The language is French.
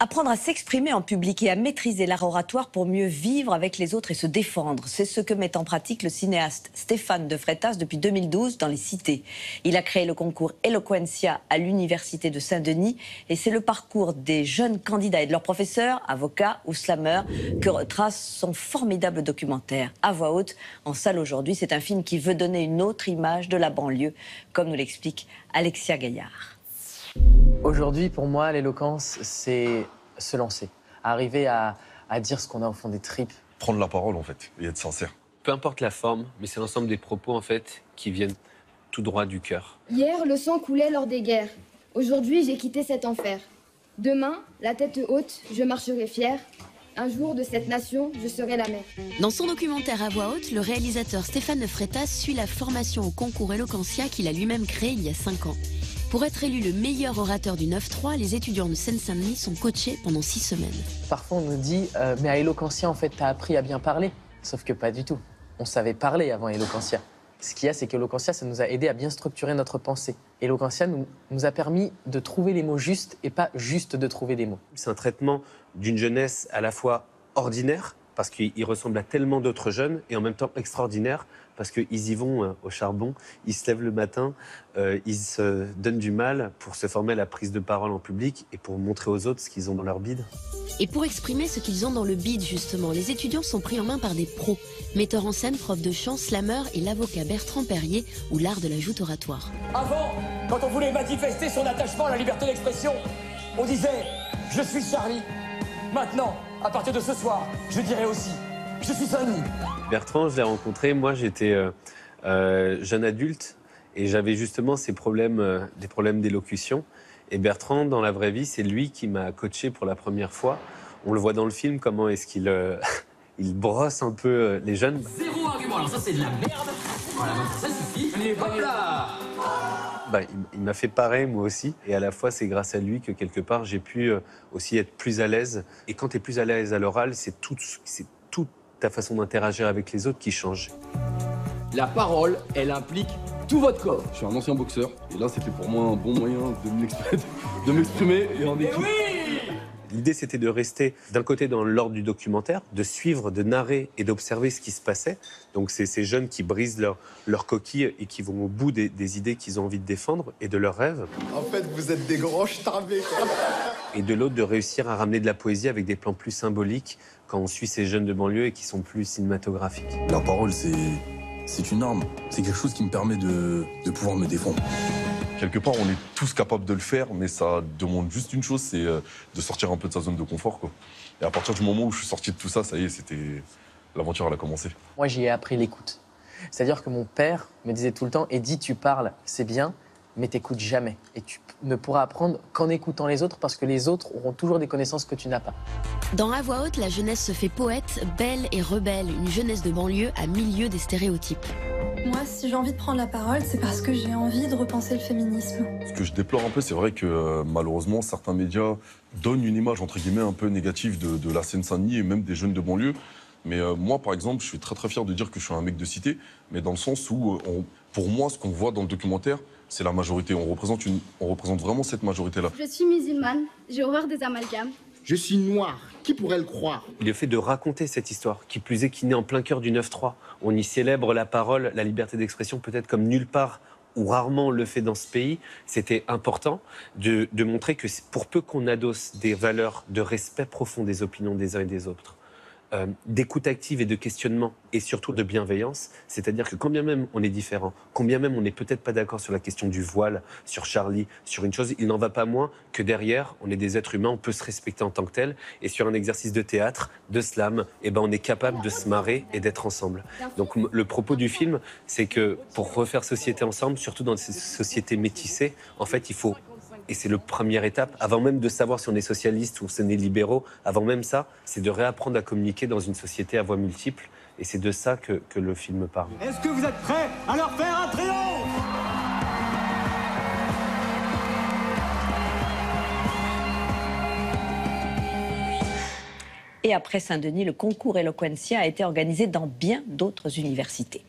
Apprendre à s'exprimer en public et à maîtriser l'art oratoire pour mieux vivre avec les autres et se défendre. C'est ce que met en pratique le cinéaste Stéphane de Freitas depuis 2012 dans les cités. Il a créé le concours Eloquentia à l'université de Saint-Denis et c'est le parcours des jeunes candidats et de leurs professeurs, avocats ou slameurs que retrace son formidable documentaire à voix haute en salle aujourd'hui. C'est un film qui veut donner une autre image de la banlieue, comme nous l'explique Alexia Gaillard. Aujourd'hui, pour moi, l'éloquence, c'est se lancer. Arriver à dire ce qu'on a au fond des tripes. Prendre la parole, en fait, et être sincère. Peu importe la forme, mais c'est l'ensemble des propos, en fait, qui viennent tout droit du cœur. Hier, le sang coulait lors des guerres. Aujourd'hui, j'ai quitté cet enfer. Demain, la tête haute, je marcherai fier. Un jour, de cette nation, je serai la mère. Dans son documentaire à voix haute, le réalisateur Stéphane de Freitas suit la formation au concours Eloquentia qu'il a lui-même créé il y a 5 ans. Pour être élu le meilleur orateur du 9-3, les étudiants de Seine-Saint-Denis sont coachés pendant 6 semaines. Parfois, on nous dit mais à Eloquentia, en fait, t'as appris à bien parler. Sauf que pas du tout. On savait parler avant Eloquentia. Ce qu'il y a, c'est qu'Eloquentia, ça nous a aidé à bien structurer notre pensée. Eloquentia nous a permis de trouver les mots justes et pas juste de trouver des mots. C'est un traitement d'une jeunesse à la fois ordinaire, parce qu'il ressemble à tellement d'autres jeunes, et en même temps extraordinaire, parce qu'ils y vont au charbon, ils se lèvent le matin, ils se donnent du mal pour se former à la prise de parole en public et pour montrer aux autres ce qu'ils ont dans leur bide. Et pour exprimer ce qu'ils ont dans le bide, justement, les étudiants sont pris en main par des pros. Metteurs en scène, prof de chant, slameur et l'avocat Bertrand Perrier, ou l'art de la joute oratoire. Avant, quand on voulait manifester son attachement à la liberté d'expression, on disait « Je suis Charlie ». Maintenant, à partir de ce soir, je dirai aussi « Je suis Sonny ». Bertrand, je l'ai rencontré, moi j'étais jeune adulte et j'avais justement ces problèmes, des problèmes d'élocution. Et Bertrand, dans la vraie vie, c'est lui qui m'a coaché pour la première fois. On le voit dans le film, comment est-ce qu'il il brosse un peu les jeunes. Zéro argument, alors ça c'est de la merde. Voilà, ça suffit. Hop là. Il m'a fait pareil, moi aussi. Et à la fois, c'est grâce à lui que, quelque part, j'ai pu aussi être plus à l'aise. Et quand tu es plus à l'aise à l'oral, c'est toute ta façon d'interagir avec les autres qui change. La parole, elle implique tout votre corps. Je suis un ancien boxeur. Et là, c'était pour moi un bon moyen de m'exprimer et en équipe. L'idée, c'était de rester d'un côté dans l'ordre du documentaire, de suivre, de narrer et d'observer ce qui se passait. Donc, c'est ces jeunes qui brisent leur coquille et qui vont au bout des idées qu'ils ont envie de défendre et de leurs rêves. En fait, vous êtes des grands starbés. Et de l'autre, de réussir à ramener de la poésie avec des plans plus symboliques quand on suit ces jeunes de banlieue et qui sont plus cinématographiques. La parole, c'est une arme. C'est quelque chose qui me permet de pouvoir me défendre. Quelque part, on est tous capables de le faire, mais ça demande juste une chose, c'est de sortir un peu de sa zone de confort, quoi. Et à partir du moment où je suis sorti de tout ça, ça y est, l'aventure, elle a commencé. Moi, j'y ai appris l'écoute. C'est-à-dire que mon père me disait tout le temps « Eddy, tu parles, c'est bien, mais t'écoutes jamais. Et tu ne pourras apprendre qu'en écoutant les autres, parce que les autres auront toujours des connaissances que tu n'as pas. » Dans À voix haute, la jeunesse se fait poète, belle et rebelle, une jeunesse de banlieue à milieu des stéréotypes. Moi, si j'ai envie de prendre la parole, c'est parce que j'ai envie de repenser le féminisme. Ce que je déplore un peu, c'est vrai que malheureusement, certains médias donnent une image, entre guillemets, un peu négative de la Seine-Saint-Denis et même des jeunes de banlieue. Mais moi, par exemple, je suis très très fier de dire que je suis un mec de cité, mais dans le sens où, pour moi, ce qu'on voit dans le documentaire, c'est la majorité. On représente vraiment cette majorité-là. Je suis musulmane, j'ai horreur des amalgames. Je suis noir. Qui pourrait le croire? Le fait de raconter cette histoire, qui plus est, qui naît en plein cœur du 9-3, on y célèbre la parole, la liberté d'expression, peut-être comme nulle part ou rarement on le fait dans ce pays. C'était important de montrer que pour peu qu'on adosse des valeurs de respect profond des opinions des uns et des autres, d'écoute active et de questionnement et surtout de bienveillance, c'est-à-dire que quand bien même on est différent, quand bien même on n'est peut-être pas d'accord sur la question du voile, sur Charlie, sur une chose, il n'en va pas moins que derrière, on est des êtres humains, on peut se respecter en tant que tel, et sur un exercice de théâtre, de slam, on est capable de se marrer et d'être ensemble. Donc le propos du film, c'est que pour refaire société ensemble, surtout dans ces sociétés métissées, en fait il faut, et c'est la première étape, avant même de savoir si on est socialiste ou si on est libéraux, avant même ça, c'est de réapprendre à communiquer dans une société à voix multiples. Et c'est de ça que le film parle. Est-ce que vous êtes prêts à leur faire un triomphe? Et après Saint-Denis, le concours Eloquentia a été organisé dans bien d'autres universités.